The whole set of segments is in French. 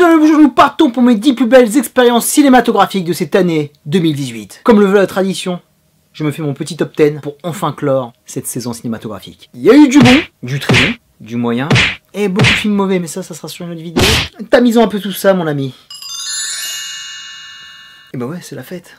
Messieurs, dames, nous partons pour mes 10 plus belles expériences cinématographiques de cette année 2018. Comme le veut la tradition, je me fais mon petit top 10 pour enfin clore cette saison cinématographique. Il y a eu du bon, du très bon, du moyen, et beaucoup de films mauvais, mais ça sera sur une autre vidéo. Tamisons un peu tout ça, mon ami. Et bah ouais, c'est la fête.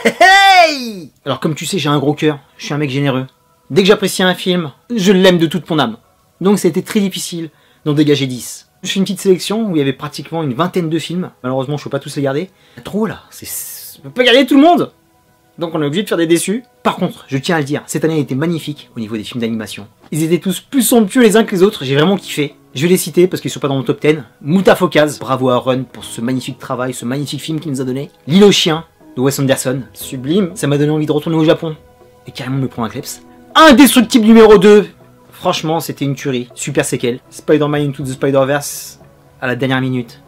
Hey! Alors comme tu sais, j'ai un gros cœur, je suis un mec généreux. Dès que j'apprécie un film, je l'aime de toute mon âme. Donc ça a été très difficile d'en dégager 10. Je fais une petite sélection où il y avait pratiquement une vingtaine de films. Malheureusement, je peux pas tous les garder. Trop là, je peux pas garder tout le monde. Donc on est obligé de faire des déçus. Par contre, je tiens à le dire, cette année a été magnifique au niveau des films d'animation. Ils étaient tous plus somptueux les uns que les autres, j'ai vraiment kiffé. Je vais les citer parce qu'ils sont pas dans mon top 10. Moutafokaz, bravo à Run pour ce magnifique travail, ce magnifique film qu'il nous a donné. L'île aux chiens de Wes Anderson, sublime. Ça m'a donné envie de retourner au Japon et carrément de me prendre un kleps. Indestructible numéro 2. Franchement, c'était une tuerie. Super séquelle. Spider-Man Into the Spider-Verse, à la dernière minute,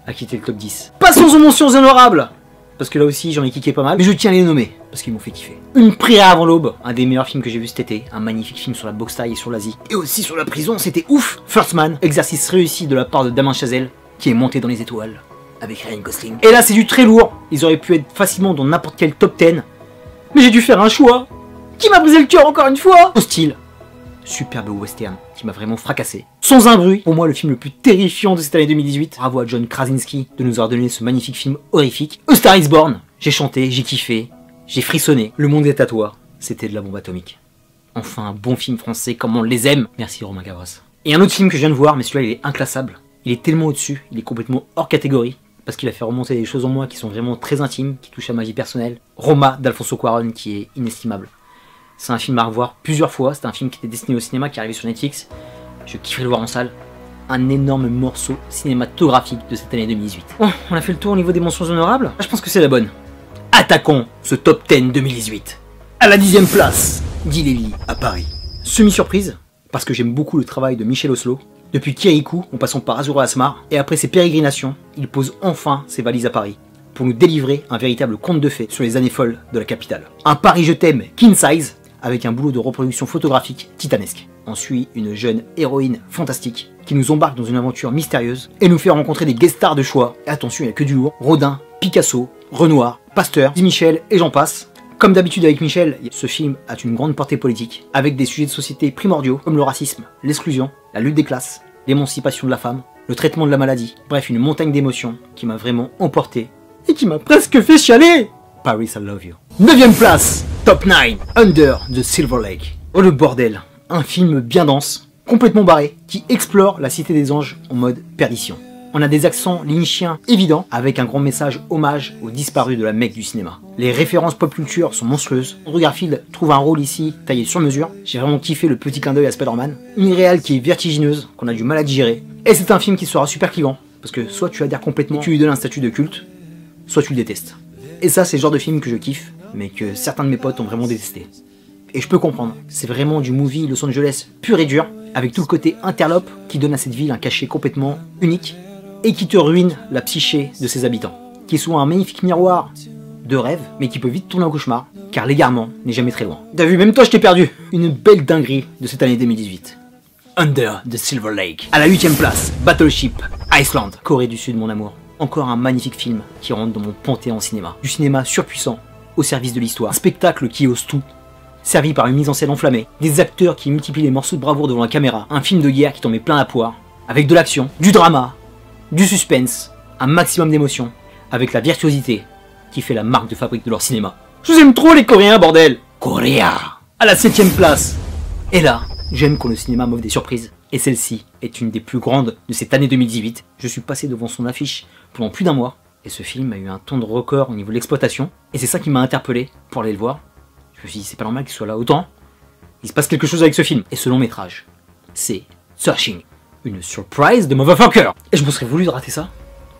a quitté le top 10. Passons aux mentions honorables. Parce que là aussi, j'en ai kické pas mal. Mais je tiens à les nommer, parce qu'ils m'ont fait kiffer. Une prière avant l'aube, un des meilleurs films que j'ai vu cet été. Un magnifique film sur la boxe thaï et sur l'Asie. Et aussi sur la prison, c'était ouf. First Man, exercice réussi de la part de Damien Chazelle, qui est monté dans les étoiles, avec Ryan Gosling. Et là, c'est du très lourd. Ils auraient pu être facilement dans n'importe quel top 10. Mais j'ai dû faire un choix qui m'a brisé le cœur encore une fois. Hostile. Superbe western qui m'a vraiment fracassé. Sans un bruit, pour moi le film le plus terrifiant de cette année 2018. Bravo à John Krasinski de nous avoir donné ce magnifique film horrifique. A Star is Born, j'ai chanté, j'ai kiffé, j'ai frissonné. Le monde est à toi, c'était de la bombe atomique. Enfin un bon film français comme on les aime. Merci Romain Gavras. Et un autre film que je viens de voir, mais celui-là il est inclassable. Il est tellement au-dessus, il est complètement hors catégorie. Parce qu'il a fait remonter des choses en moi qui sont vraiment très intimes, qui touchent à ma vie personnelle. Roma d'Alfonso Cuarón qui est inestimable. C'est un film à revoir plusieurs fois, c'est un film qui était destiné au cinéma, qui est arrivé sur Netflix. Je kifferais le voir en salle. Un énorme morceau cinématographique de cette année 2018. Bon, on a fait le tour au niveau des mentions honorables. Je pense que c'est la bonne. Attaquons ce top 10 2018. À la 10e place, Guy à Paris. Semi-surprise, parce que j'aime beaucoup le travail de Michel Oslo. Depuis Kirikou, en passant par Azura Asmar, et après ses pérégrinations, il pose enfin ses valises à Paris, pour nous délivrer un véritable conte de fées sur les années folles de la capitale. Un Paris je t'aime king size, avec un boulot de reproduction photographique titanesque. On suit une jeune héroïne fantastique qui nous embarque dans une aventure mystérieuse et nous fait rencontrer des guest stars de choix. Et attention, il n'y a que du lourd. Rodin, Picasso, Renoir, Pasteur, Di Michel et j'en passe. Comme d'habitude avec Michel, ce film a une grande portée politique, avec des sujets de société primordiaux comme le racisme, l'exclusion, la lutte des classes, l'émancipation de la femme, le traitement de la maladie. Bref, une montagne d'émotions qui m'a vraiment emporté et qui m'a presque fait chialer. Paris, I love you. 9e place, top 9, Under the Silver Lake. Oh le bordel, un film bien dense, complètement barré, qui explore la cité des anges en mode perdition. On a des accents lynchiens évidents, avec un grand message hommage aux disparus de la Mecque du cinéma. Les références pop culture sont monstrueuses. Andrew Garfield trouve un rôle ici taillé sur mesure. J'ai vraiment kiffé le petit clin d'œil à Spider-Man. Une réale qui est vertigineuse, qu'on a du mal à digérer. Et c'est un film qui sera super clivant, parce que soit tu adhères complètement, tu lui donnes un statut de culte, soit tu le détestes. Et ça, c'est le genre de film que je kiffe, mais que certains de mes potes ont vraiment détesté. Et je peux comprendre, c'est vraiment du movie Los Angeles pur et dur, avec tout le côté interlope qui donne à cette ville un cachet complètement unique, et qui te ruine la psyché de ses habitants, qui est souvent un magnifique miroir de rêve, mais qui peut vite tourner au cauchemar, car l'égarement n'est jamais très loin. T'as vu, même toi je t'ai perdu. Une belle dinguerie de cette année 2018. Under the Silver Lake. À la 8e place, Battleship Iceland, Corée du Sud mon amour. Encore un magnifique film qui rentre dans mon panthéon cinéma. Du cinéma surpuissant, au service de l'histoire. Un spectacle qui ose tout, servi par une mise en scène enflammée. Des acteurs qui multiplient les morceaux de bravoure devant la caméra. Un film de guerre qui t'en met plein la poire. Avec de l'action, du drama, du suspense, un maximum d'émotion. Avec la virtuosité qui fait la marque de fabrique de leur cinéma. Je vous aime trop les Coréens, bordel! Coréa! À la 7e place. Et là, j'aime quand le cinéma m'offre des surprises. Et celle-ci est une des plus grandes de cette année 2018. Je suis passé devant son affiche pendant plus d'un mois. Et ce film a eu un ton de record au niveau de l'exploitation. Et c'est ça qui m'a interpellé pour aller le voir. Je me suis dit, c'est pas normal qu'il soit là autant. Il se passe quelque chose avec ce film. Et ce long métrage, c'est Searching. Une surprise de motherfucker. Et je me serais voulu de rater ça,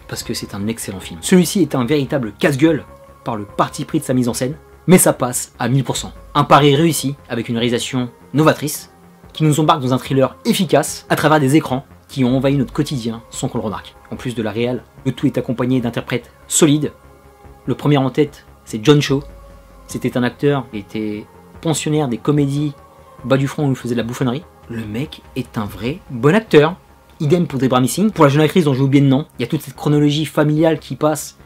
parce que c'est un excellent film. Celui-ci est un véritable casse-gueule par le parti pris de sa mise en scène. Mais ça passe à 1000%. Un pari réussi avec une réalisation novatrice qui nous embarque dans un thriller efficace à travers des écrans qui ont envahi notre quotidien sans qu'on le remarque. En plus de la réal, le tout est accompagné d'interprètes solides. Le premier en tête, c'est John Cho. C'était un acteur qui était pensionnaire des comédies bas du front où il faisait de la bouffonnerie. Le mec est un vrai bon acteur. Idem pour Debra Missing. Pour la jeune actrice dont j'ai oublié le nom, il y a toute cette chronologie familiale qui passe,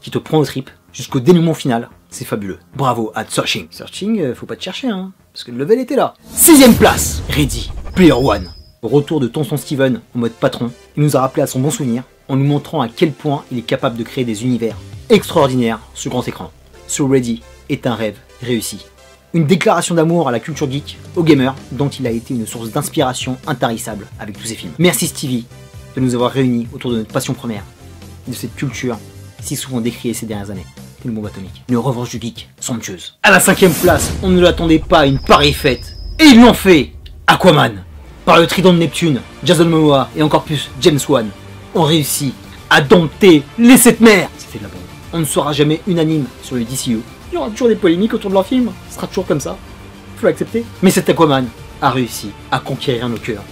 qui te prend au trip, jusqu'au dénouement final. C'est fabuleux. Bravo à Searching. Searching, faut pas te chercher, hein, parce que le level était là. 6ème place, Ready Player One. Retour de Tonton Steven en mode patron. Il nous a rappelé à son bon souvenir, en nous montrant à quel point il est capable de créer des univers extraordinaires sur grand écran. Ce Ready est un rêve réussi. Une déclaration d'amour à la culture geek, aux gamers, dont il a été une source d'inspiration intarissable avec tous ses films. Merci Stevie de nous avoir réunis autour de notre passion première, de cette culture si souvent décriée ces dernières années. Une bombe atomique. Une revanche du geek somptueuse. À la 5ème place, on ne l'attendait pas à une pareille fête. Et ils l'ont fait. Aquaman, par le trident de Neptune, Jason Momoa et encore plus James Wan, ont réussi à dompter les 7 mers. C'était de la bombe. On ne sera jamais unanime sur le DCU. Il y aura toujours des polémiques autour de leur film. Ce sera toujours comme ça. Faut l'accepter. Mais cet Aquaman a réussi à conquérir nos cœurs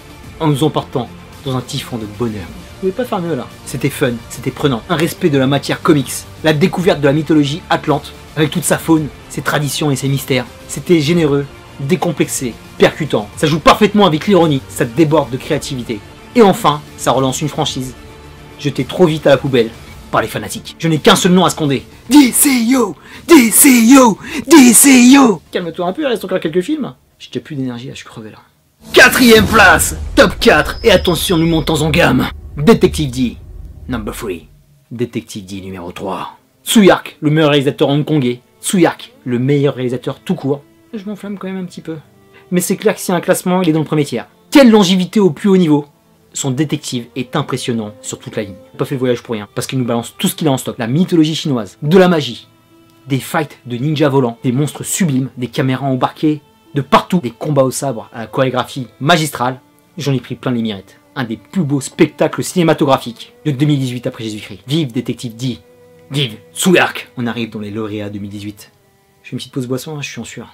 en nous emportant dans un typhon de bonheur. Vous pouvez pas faire mieux là. C'était fun, c'était prenant. Un respect de la matière comics. La découverte de la mythologie atlante, avec toute sa faune, ses traditions et ses mystères. C'était généreux, décomplexé, percutant. Ça joue parfaitement avec l'ironie, ça déborde de créativité. Et enfin, ça relance une franchise jetée trop vite à la poubelle par les fanatiques. Je n'ai qu'un seul nom à scander. DCU, DCU, DCU. Calme-toi un peu, il reste encore quelques films. J'ai plus d'énergie là, je suis crevé là. 4ème place, top 4, et attention, nous montons en gamme. Detective D, number 3. Detective D numéro 3. Tsuyark, le meilleur réalisateur hongkongais. Tsuyark, le meilleur réalisateur tout court. Je m'enflamme quand même un petit peu. Mais c'est clair que s'il y a un classement, il est dans le premier tiers. Quelle longévité au plus haut niveau. Son détective est impressionnant sur toute la ligne. Il n'a pas fait le voyage pour rien, parce qu'il nous balance tout ce qu'il a en stock. La mythologie chinoise, de la magie, des fights de ninjas volants, des monstres sublimes, des caméras embarquées de partout, des combats au sabre à la chorégraphie magistrale. J'en ai pris plein les mirettes. Un des plus beaux spectacles cinématographiques de 2018 après Jésus-Christ. Vive Détective D. Vive Tsuyark. On arrive dans les lauréats 2018. Je fais une petite pause boisson, hein, je suis en sueur.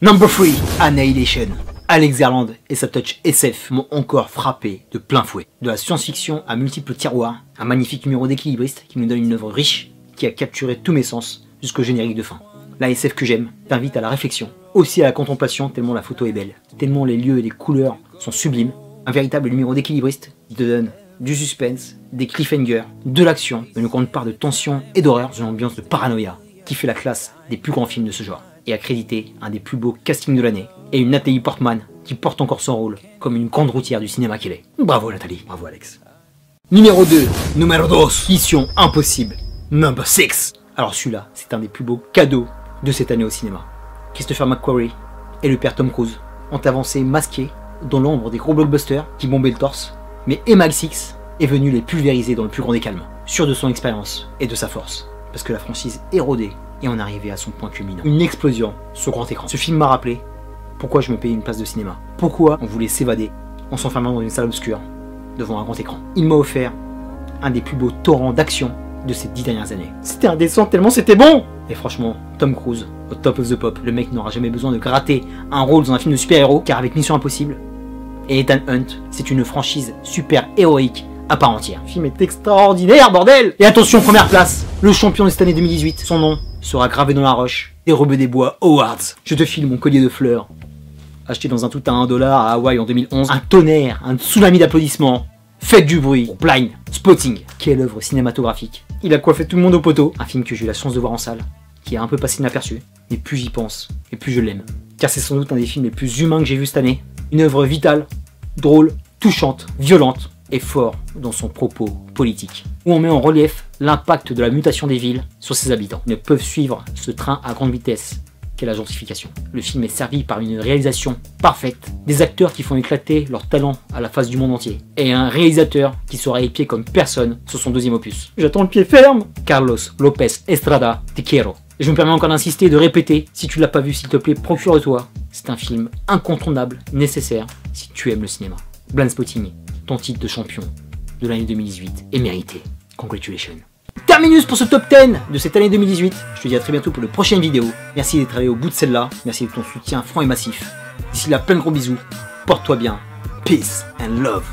Number 3, Annihilation. Alex Garland et sa touch SF m'ont encore frappé de plein fouet. De la science-fiction à multiples tiroirs, un magnifique numéro d'équilibriste qui nous donne une œuvre riche qui a capturé tous mes sens jusqu'au générique de fin. La SF que j'aime t'invite à la réflexion, aussi à la contemplation tellement la photo est belle, tellement les lieux et les couleurs sont sublimes. Un véritable numéro d'équilibriste qui te donne du suspense, des cliffhangers, de l'action, une grande part de tension et d'horreur, une ambiance de paranoïa qui fait la classe des plus grands films de ce genre. Et a crédité un des plus beaux castings de l'année, et une Nathalie Portman qui porte encore son rôle comme une grande routière du cinéma qu'elle est. Bravo Nathalie, bravo Alex. Numéro 2, numéro 2, Mission Impossible, number 6. Alors celui-là, c'est un des plus beaux cadeaux de cette année au cinéma. Christopher McQuarrie et le père Tom Cruise ont avancé masqués dans l'ombre des gros blockbusters qui bombaient le torse, mais MI6 est venu les pulvériser dans le plus grand des calmes, sûr de son expérience et de sa force, parce que la franchise est rodée et on arrivait à son point culminant. Une explosion sur grand écran. Ce film m'a rappelé pourquoi je me payais une place de cinéma, pourquoi on voulait s'évader en s'enfermant dans une salle obscure devant un grand écran. Il m'a offert un des plus beaux torrents d'action de ces 10 dernières années. C'était indécent tellement c'était bon. Et franchement, Tom Cruise, au top of the pop, le mec n'aura jamais besoin de gratter un rôle dans un film de super-héros, car avec Mission Impossible et Ethan Hunt, c'est une franchise super-héroïque à part entière. Le film est extraordinaire, bordel. Et attention, première place, le champion de cette année 2018, son nom sera gravé dans la roche, Dérobé des Bois Awards. Je te file mon collier de fleurs, acheté dans un tout à $1 à Hawaï en 2011, un tonnerre, un tsunami d'applaudissements. Faites du bruit pour Blind Spotting. Quelle œuvre cinématographique. Il a coiffé tout le monde au poteau. Un film que j'ai eu la chance de voir en salle, qui a un peu passé inaperçu. Mais plus j'y pense, et plus je l'aime. Car c'est sans doute un des films les plus humains que j'ai vu cette année. Une œuvre vitale, drôle, touchante, violente, et fort dans son propos politique. Où on met en relief l'impact de la mutation des villes sur ses habitants. Ils ne peuvent suivre ce train à grande vitesse qu'est la gentrification. Le film est servi par une réalisation parfaite, des acteurs qui font éclater leur talent à la face du monde entier, et un réalisateur qui sera épié comme personne sur son deuxième opus. J'attends le pied ferme. Carlos Lopez Estrada Te Quiero. Et je me permets encore d'insister et de répéter, si tu l'as pas vu, s'il te plaît, procure-toi. C'est un film incontournable, nécessaire, si tu aimes le cinéma. Blind Spotting, ton titre de champion de l'année 2018 est mérité. Congratulations. Terminus pour ce top 10 de cette année 2018. Je te dis à très bientôt pour de prochaines vidéos. Merci d'être allé au bout de celle-là. Merci de ton soutien franc et massif. D'ici là, plein de gros bisous. Porte-toi bien. Peace and love.